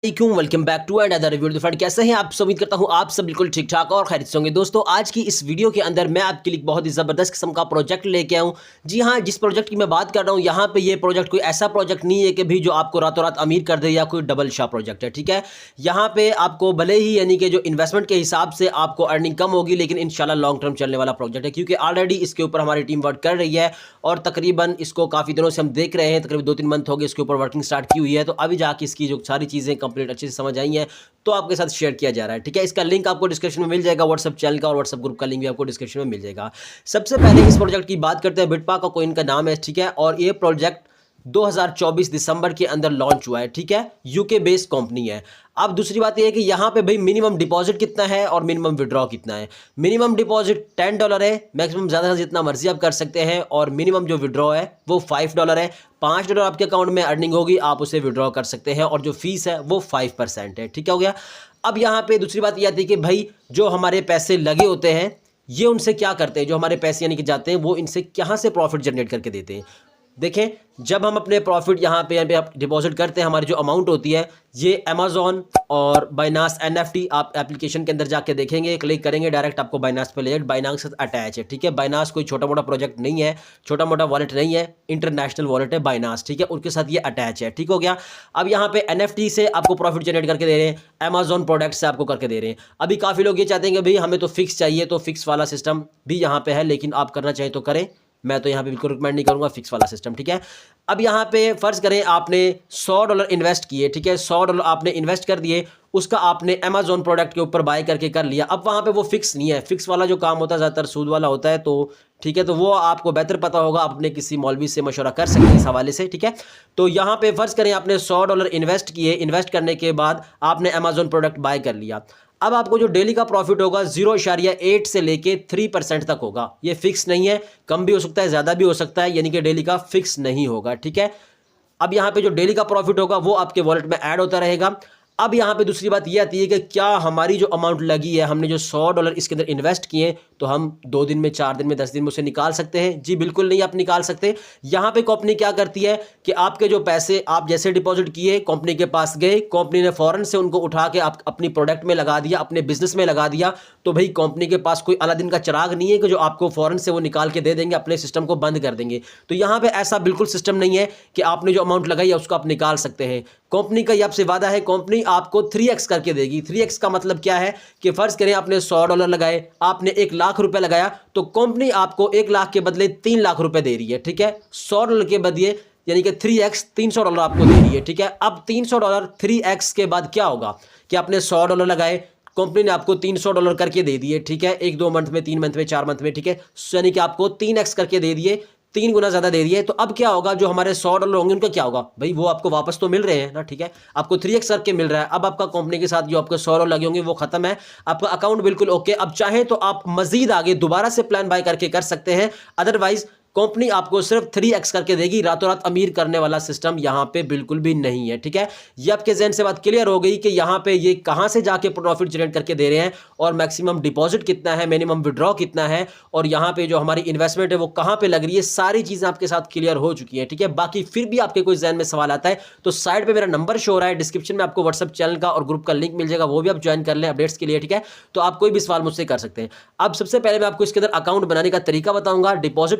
Welcome back to another video. Friend कैसे हैं आप सब? उम्मीद करता हूं आप सब बिल्कुल ठीक ठाक और खैरियत से होंगे। दोस्तों आज की इस वीडियो के अंदर मैं आपके लिए बहुत ही ज़बरदस्त किस्म का प्रोजेक्ट लेके आऊं। जी हां, जिस प्रोजेक्ट की मैं बात कर रहा हूं यहाँ पे ये प्रोजेक्ट कोई ऐसा प्रोजेक्ट नहीं है कि भी जो आपको रातों रात अमीर कर दे या कोई डबल शाह प्रोजेक्ट है। ठीक है, यहाँ पे आपको भले ही यानी कि जो इन्वेस्टमेंट के हिसाब से आपको अर्निंग कम होगी, लेकिन इंशाल्लाह लॉन्ग टर्म चलने वाला प्रोजेक्ट है, क्योंकि ऑलरेडी इसके ऊपर हमारी टीम वर्क कर रही है और तकरीबन इसको काफ़ी दिनों से हम देख रहे हैं। तकरीबन 2-3 मंथ हो गए इसके ऊपर वर्किंग स्टार्ट की हुई है। तो अभी जाके इसकी जो सारी चीज़ें कंप्लीट अच्छे से समझ आई है तो आपके साथ शेयर किया जा रहा है। ठीक है, इसका लिंक आपको डिस्क्रिप्शन में मिल जाएगा, व्हाट्सएप चैनल का और व्हाट्सएप ग्रुप का लिंक भी आपको डिस्क्रिप्शन में मिल जाएगा। सबसे पहले इस प्रोजेक्ट की बात करते हैं। बिटपा का कोइन का नाम है। ठीक है, और ये प्रोजेक्ट 2024 दिसंबर के अंदर लॉन्च हुआ है। ठीक है, यूके बेस्ड कंपनी है। अब दूसरी बात यह है कि यहाँ पे भाई मिनिमम डिपॉजिट कितना है और मिनिमम विड्रॉ कितना है। मिनिमम डिपॉजिट $10 है, मैक्सिमम ज़्यादा से जितना मर्जी आप कर सकते हैं, और मिनिमम जो विड्रॉ है वो $5 है। $5 आपके अकाउंट में अर्निंग होगी, आप उसे विड्रॉ कर सकते हैं, और जो फीस है वो 5% है। ठीक है, हो गया। अब यहाँ पे दूसरी बात यह आती है कि भाई जो हमारे पैसे लगे होते हैं ये उनसे क्या करते हैं, जो हमारे पैसे यानी कि जाते हैं वो इनसे कहाँ से प्रॉफिट जनरेट करके देते हैं। देखें, जब हम अपने प्रॉफिट यहाँ पे आप डिपॉजिट करते हैं, हमारी जो अमाउंट होती है ये अमेजोन और बाइनास NFT आप एप्लीकेशन के अंदर जाके देखेंगे, क्लिक करेंगे डायरेक्ट आपको बाइनास पे ले जाए। बाइनास के साथ अटैच है। ठीक है, बाइनास कोई छोटा मोटा प्रोजेक्ट नहीं है, छोटा मोटा वॉलेट नहीं है, इंटरनेशनल वॉलेट है बाइनास। ठीक है, उनके साथ ये अटैच है। ठीक हो गया। अब यहाँ पे NFT से आपको प्रॉफिट जनरेट करके दे रहे हैं, अमेजोन प्रोडक्ट से आपको करके दे रहे हैं। अभी काफ़ी लोग ये चाहते हैं कि भाई हमें तो फिक्स चाहिए, तो फिक्स वाला सिस्टम भी यहाँ पे है, लेकिन आप करना चाहें तो करें, मैं तो यहाँ पे बिल्कुल रिकमेंड नहीं करूँगा फिक्स वाला सिस्टम। ठीक है, अब यहाँ पे फर्ज करें आपने $100 इन्वेस्ट किए। ठीक है, $100 आपने इन्वेस्ट कर दिए, उसका आपने अमेजोन प्रोडक्ट के ऊपर बाय करके कर लिया। अब वहाँ पे वो फिक्स नहीं है, फिक्स वाला जो काम होता है ज़्यादातर सूद वाला होता है। तो ठीक है, तो वो आपको बेहतर पता होगा, आप अपने किसी मौलवी से मशवरा कर सकते हैं इस हवाले से। ठीक है, तो यहाँ पे फर्ज करें आपने $100 इन्वेस्ट किए, इन्वेस्ट करने के बाद आपने अमेजोन प्रोडक्ट बाय कर लिया। अब आपको जो डेली का प्रॉफिट होगा 0.8 से लेके 3% तक होगा। ये फिक्स नहीं है, कम भी हो सकता है, ज़्यादा भी हो सकता है, यानी कि डेली का फिक्स नहीं होगा। ठीक है, अब यहाँ पे जो डेली का प्रॉफिट होगा वो आपके वॉलेट में ऐड होता रहेगा। अब यहाँ पे दूसरी बात ये आती है कि क्या हमारी जो अमाउंट लगी है, हमने जो $100 इसके अंदर इन्वेस्ट किए, तो हम 2 दिन में, 4 दिन में, 10 दिन में उसे निकाल सकते हैं? जी बिल्कुल नहीं, आप निकाल सकते। यहाँ पे कंपनी क्या करती है कि आपके जो पैसे आप जैसे डिपॉजिट किए, कंपनी के पास गए, कंपनी ने फौरन से उनको उठा के आप अपनी प्रोडक्ट में लगा दिया, अपने बिजनेस में लगा दिया। तो भाई कंपनी के पास कोई अलादीन का चिराग नहीं है कि जो आपको फौरन से वो निकाल के दे देंगे, अपने सिस्टम को बंद कर देंगे। तो यहाँ पे ऐसा बिल्कुल सिस्टम नहीं है कि आपने जो अमाउंट लगाई है उसको आप निकाल सकते हैं। कंपनी का ये आपसे वादा है, कंपनी आपको 3x करके देगी। 3x का मतलब क्या है कि फर्ज करें आपने $100 लगाए, आपने 1 लाख रुपए लगाया, तो कंपनी आपको 1 लाख के बदले 3 लाख रुपए दे रही है। ठीक है, $100 के बदले यानी कि 3x $300 आपको दे रही है। ठीक है, अब $300 3x के बाद क्या होगा कि आपने $100 लगाए, कंपनी ने आपको $300 करके दे दिए। ठीक है, 1-2 मंथ में, 3 मंथ में, 4 मंथ में। ठीक है, यानी कि आपको 3x करके दे दिए, 3 गुना ज्यादा दे दिए। तो अब क्या होगा, जो हमारे $100 होंगे उनका क्या होगा भाई, वो आपको वापस तो मिल रहे हैं ना। ठीक है, आपको 3x करके मिल रहा है। अब आपका कंपनी के साथ जो आपके $100 लगे होंगे वो खत्म है, आपका अकाउंट बिल्कुल ओके। अब चाहे तो आप मजीद आगे दोबारा से प्लान बाय करके कर सकते हैं, अदरवाइज कंपनी आपको सिर्फ 3x करके देगी। रातों रात अमीर करने वाला सिस्टम यहाँ पे बिल्कुल भी नहीं है। ठीक है, ये आपके जहन से बात क्लियर हो गई कि यहाँ पे ये कहाँ से जाके प्रॉफिट जनरेट करके दे रहे हैं, और मैक्सिमम डिपॉजिट कितना है, मिनिमम विड्रॉ कितना है, और यहाँ पे जो हमारी इन्वेस्टमेंट है वो कहाँ पे लग रही है, सारी चीज़ें आपके साथ क्लियर हो चुकी है। ठीक है, बाकी फिर भी आपके कोई जहन में सवाल आता है तो साइड पर मेरा नंबर शो हो रहा है, डिस्क्रिप्शन में आपको व्हाट्सएप चैनल का और ग्रुप का लिंक मिल जाएगा, वो भी आप ज्वाइन कर लें अपडेट्स के लिए। ठीक है, तो आप कोई भी सवाल मुझसे कर सकते हैं। अब सबसे पहले मैं आपको इसके अंदर अकाउंट बनाने का तरीका बताऊंगा। डिपॉजिट